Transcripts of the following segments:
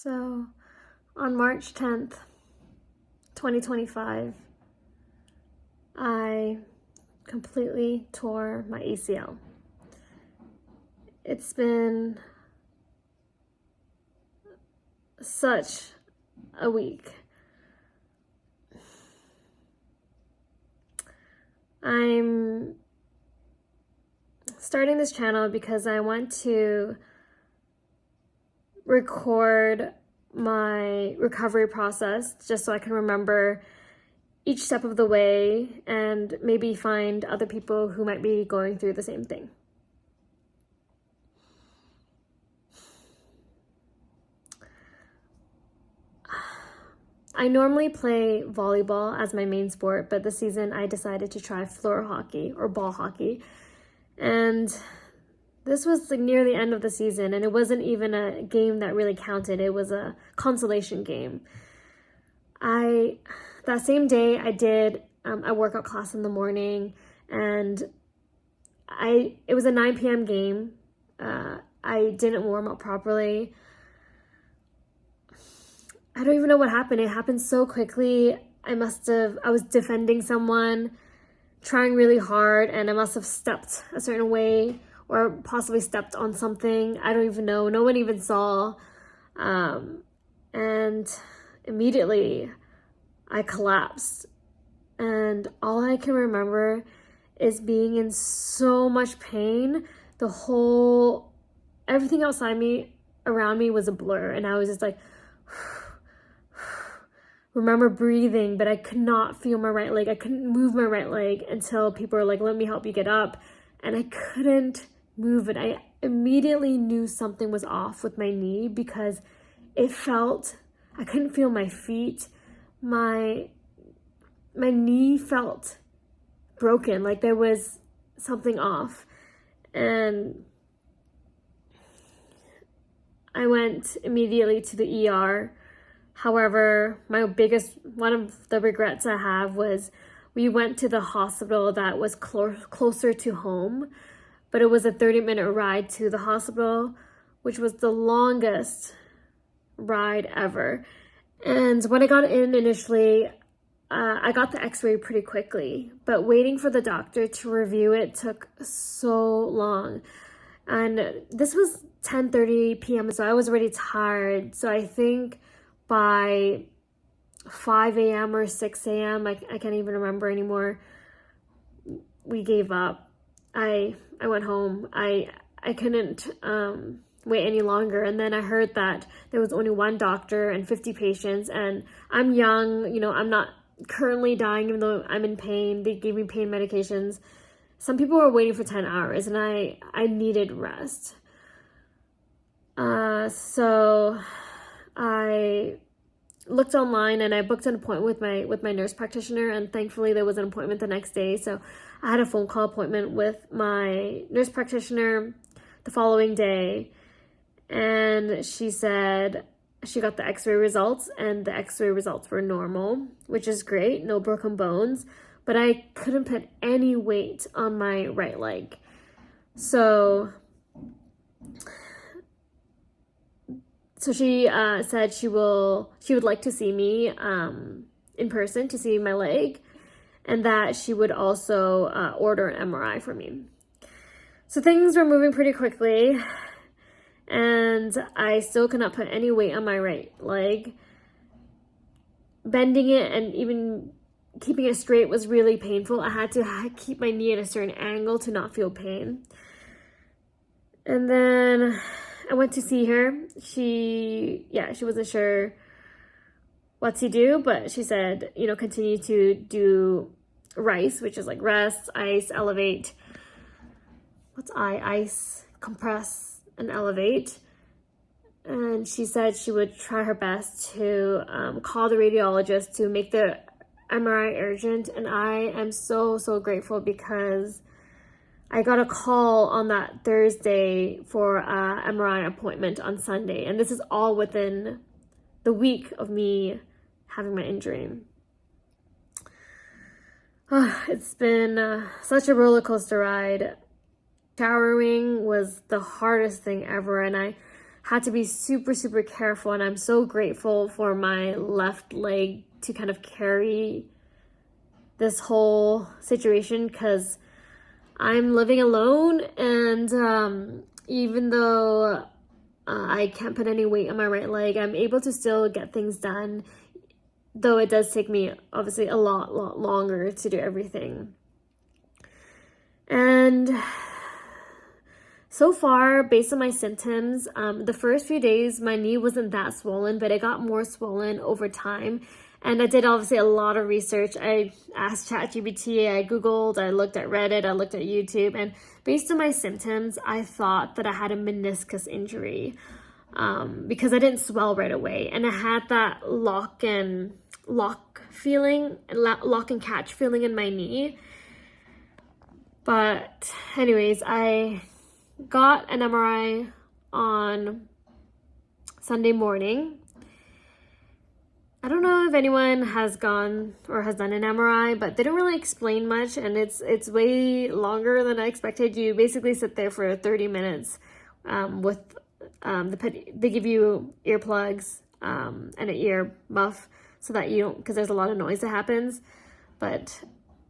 So on March 10th, 2025, I completely tore my ACL. It's been such a week. I'm starting this channel because I want to record my recovery process just so I can remember each step of the way and maybe find other people who might be going through the same thing. I normally play volleyball as my main sport, but this season I decided to try floor hockey or ball hockey. And this was near the end of the season, and it wasn't even a game that really counted. It was a consolation game. That same day I did a workout class in the morning, and it was a 9 p.m. game. I didn't warm up properly. I don't even know what happened. It happened so quickly. I was defending someone, trying really hard, and I must have stepped a certain way or possibly stepped on something. I don't even know. No one even saw. And immediately I collapsed. And all I can remember is being in so much pain. Everything around me was a blur. And I was just like, remember breathing, but I could not feel my right leg. I couldn't move my right leg until people were like, let me help you get up. And I couldn't move it. I immediately knew something was off with my knee because I couldn't feel my feet. My knee felt broken, like there was something off. And I went immediately to the ER. However, one of the regrets I have was we went to the hospital that was closer to home, but it was a 30-minute ride to the hospital, which was the longest ride ever. And when I got in initially, I got the x-ray pretty quickly, but waiting for the doctor to review it took so long. And this was 10:30 p.m., so I was already tired. So I think by 5 a.m. or 6 a.m., I can't even remember anymore, we gave up. I went home. I couldn't wait any longer. And then I heard that there was only one doctor and 50 patients, and I'm young, I'm not currently dying even though I'm in pain. They gave me pain medications. Some people were waiting for 10 hours and I needed rest. So I looked online and I booked an appointment with my nurse practitioner, and thankfully there was an appointment the next day. So I had a phone call appointment with my nurse practitioner the following day, and she said she got the x-ray results, and the x-ray results were normal, which is great, no broken bones, but I couldn't put any weight on my right leg. So she said she would like to see me in person to see my leg, and that she would also order an MRI for me. So things were moving pretty quickly, and I still could not put any weight on my right leg. Bending it and even keeping it straight was really painful. I had to keep my knee at a certain angle to not feel pain. And then I went to see her. She wasn't sure what to do, but she said, continue to do RICE, which is like rest, ice, elevate. What's ice, compress, and elevate. And she said she would try her best to call the radiologist to make the MRI urgent. And I am so, so grateful because I got a call on that Thursday for an MRI appointment on Sunday. And this is all within the week of me having my injury. It's been such a roller coaster ride. Showering was the hardest thing ever. And I had to be super, super careful. And I'm so grateful for my left leg to kind of carry this whole situation, because I'm living alone, and even though I can't put any weight on my right leg, I'm able to still get things done, though it does take me obviously a lot longer to do everything. And so far, based on my symptoms, the first few days my knee wasn't that swollen, but it got more swollen over time. And I did obviously a lot of research. I asked ChatGPT, I Googled, I looked at Reddit, I looked at YouTube, and based on my symptoms, I thought that I had a meniscus injury, because I didn't swell right away. And I had that lock and catch feeling in my knee. But anyways, I got an MRI on Sunday morning. I don't know if anyone has gone or has done an MRI, but they don't really explain much, and it's way longer than I expected. You basically sit there for 30 minutes with they give you earplugs and an ear muff so that you don't, because there's a lot of noise that happens. But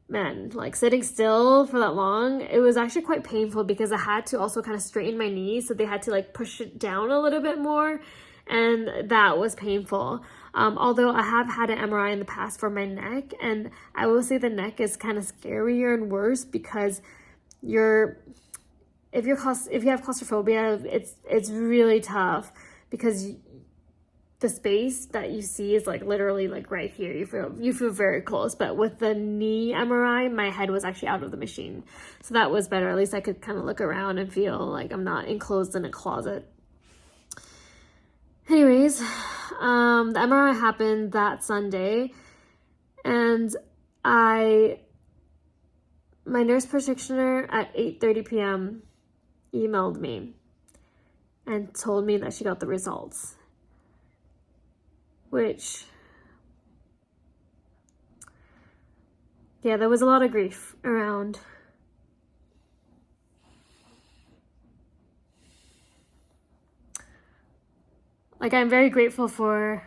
man, like sitting still for that long, it was actually quite painful because I had to also kind of straighten my knee, so they had to like push it down a little bit more, and that was painful. Although I have had an MRI in the past for my neck, and I will say the neck is kind of scarier and worse because if you have claustrophobia, it's really tough because the space that you see is like literally like right here. You feel very close. But with the knee MRI, my head was actually out of the machine, so that was better. At least I could kind of look around and feel like I'm not enclosed in a closet. Anyways, the MRI happened that Sunday, and my nurse practitioner at 8:30 p.m. emailed me and told me that she got the results, which, yeah, there was a lot of grief around. Like, I'm very grateful for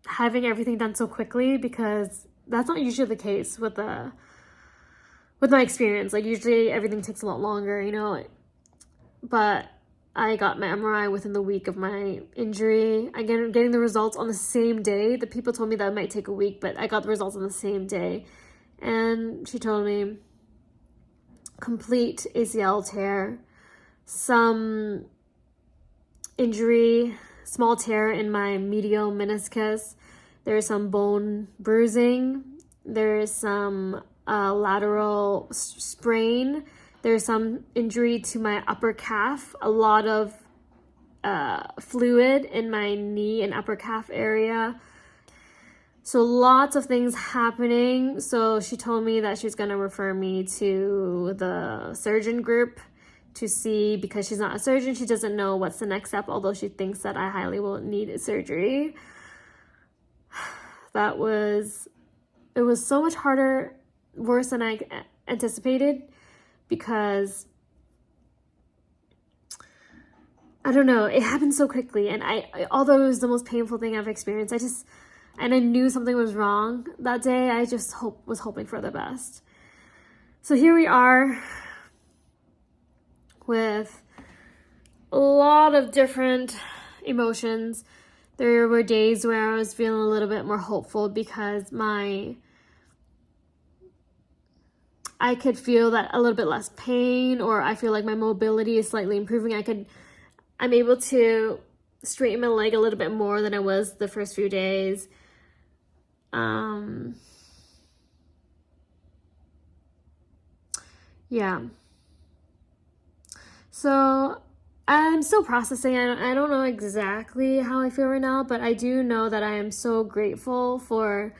having everything done so quickly, because that's not usually the case with my experience. Like, usually everything takes a lot longer, you know. But I got my MRI within the week of my injury. Again, getting the results on the same day. The people told me that it might take a week, but I got the results on the same day. And she told me complete ACL tear, some injury, small tear in my medial meniscus. There's some bone bruising. There's some lateral sprain. There's some injury to my upper calf. A lot of fluid in my knee and upper calf area. So lots of things happening. So she told me that she's going to refer me to the surgeon group to see, because she's not a surgeon, she doesn't know what's the next step, although she thinks that I highly will need surgery. It was so much harder, worse than I anticipated, because I don't know, it happened so quickly, and although it was the most painful thing I've experienced, and I knew something was wrong that day, I just was hoping for the best. So here we are with a lot of different emotions. There were days where I was feeling a little bit more hopeful because I could feel that a little bit less pain, or I feel like my mobility is slightly improving. I'm able to straighten my leg a little bit more than I was the first few days. Yeah. So I'm still processing. I don't know exactly how I feel right now, but I do know that I am so grateful for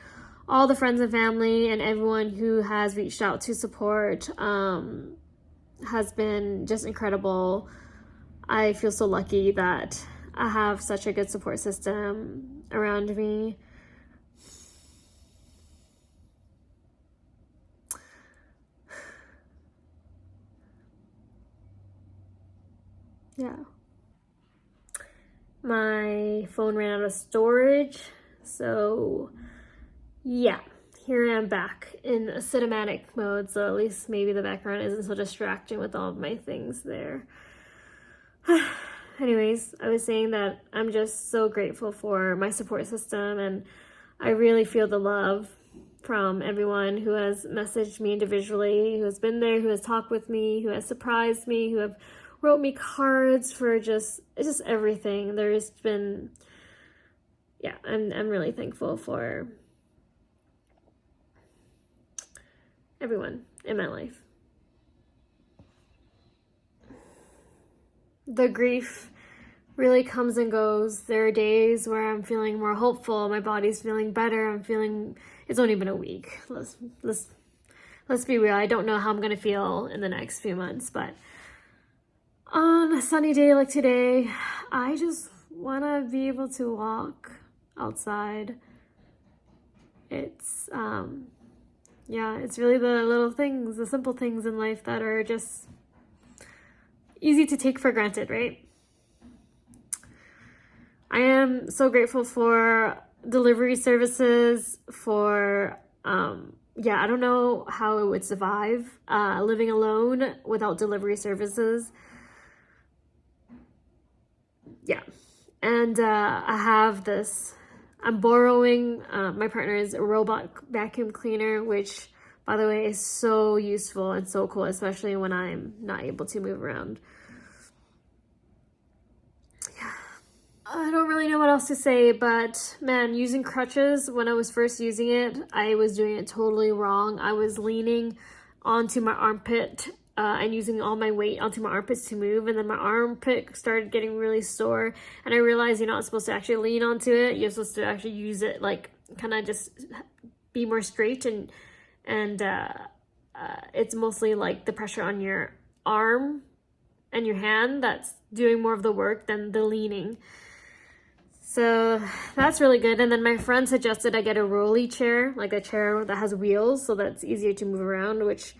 all the friends and family and everyone who has reached out to support. Has been just incredible. I feel so lucky that I have such a good support system around me. yeah. My phone ran out of storage, so yeah, here I am back in a cinematic mode, so at least maybe the background isn't so distracting with all of my things there. Anyways, I was saying that I'm just so grateful for my support system, and I really feel the love from everyone who has messaged me individually, who has been there, who has talked with me, who has surprised me, who have wrote me cards for just everything. There's been, yeah, I'm really thankful for everyone in my life. The grief really comes and goes. There are days where I'm feeling more hopeful, my body's feeling better, I'm feeling, it's only been a week. Let's be real. I don't know how I'm gonna feel in the next few months, but on a sunny day like today, I just want to be able to walk outside. It's yeah, it's really the little things, the simple things in life that are just easy to take for granted, right? I am so grateful for delivery services, for yeah, I don't know how I would survive living alone without delivery services. Yeah, and I have this, I'm borrowing my partner's robot vacuum cleaner, which, by the way, is so useful and so cool, especially when I'm not able to move around. Yeah, I don't really know what else to say, but man, using crutches, when I was first using it, I was doing it totally wrong. I was leaning onto my armpit and using all my weight onto my armpits to move, and then my armpit started getting really sore, and I realized you're not supposed to actually lean onto it. You're supposed to actually use it, like, kind of just be more straight, and it's mostly like the pressure on your arm and your hand that's doing more of the work than the leaning. So that's really good. And then my friend suggested I get a rolly chair, like a chair that has wheels, so that's easier to move around, which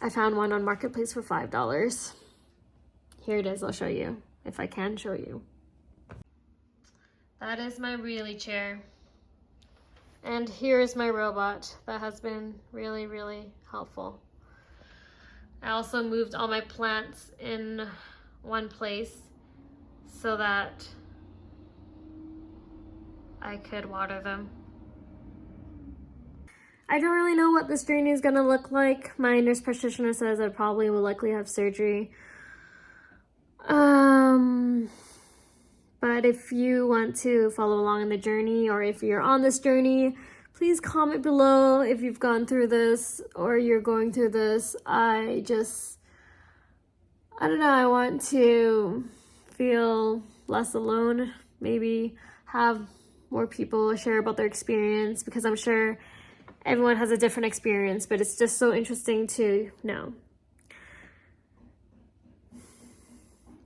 I found one on Marketplace for $5. Here it is. I'll show you, if I can show you. That is my wheelie chair. And here is my robot that has been really, really helpful. I also moved all my plants in one place so that I could water them. I don't really know what this journey is going to look like. My nurse practitioner says I probably will likely have surgery. But if you want to follow along in the journey, or if you're on this journey, please comment below if you've gone through this or you're going through this. I don't know, I want to feel less alone, maybe have more people share about their experience, because I'm sure everyone has a different experience, but it's just so interesting to know.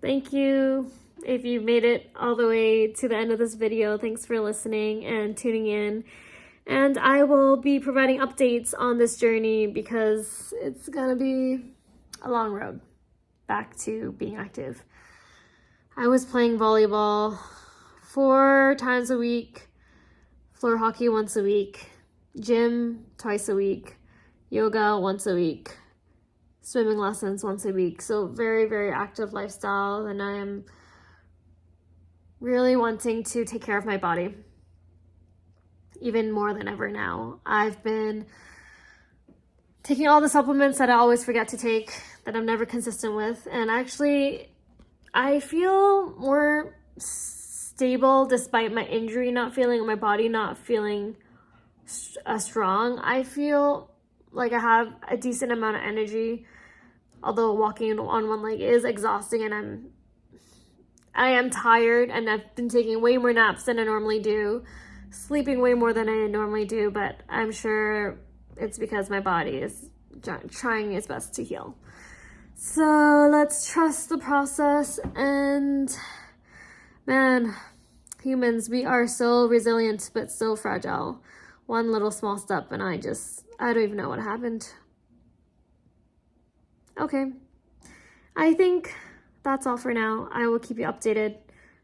Thank you. If you made it all the way to the end of this video, thanks for listening and tuning in. And I will be providing updates on this journey because it's gonna be a long road back to being active. I was playing volleyball 4 times a week, floor hockey once a week, gym twice a week, yoga once a week, swimming lessons once a week. So very, very active lifestyle, and I am really wanting to take care of my body even more than ever now. I've been taking all the supplements that I always forget to take, that I'm never consistent with, and actually I feel more stable despite my injury, not feeling, my body not feeling strong. I feel like I have a decent amount of energy, although walking on one leg is exhausting, and I am tired, and I've been taking way more naps than I normally do, sleeping way more than I normally do, but I'm sure it's because my body is trying its best to heal. So let's trust the process, and man, humans, we are so resilient but so fragile. One little small step and I don't even know what happened. Okay, I think that's all for now. I will keep you updated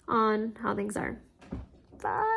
on how things are. Bye.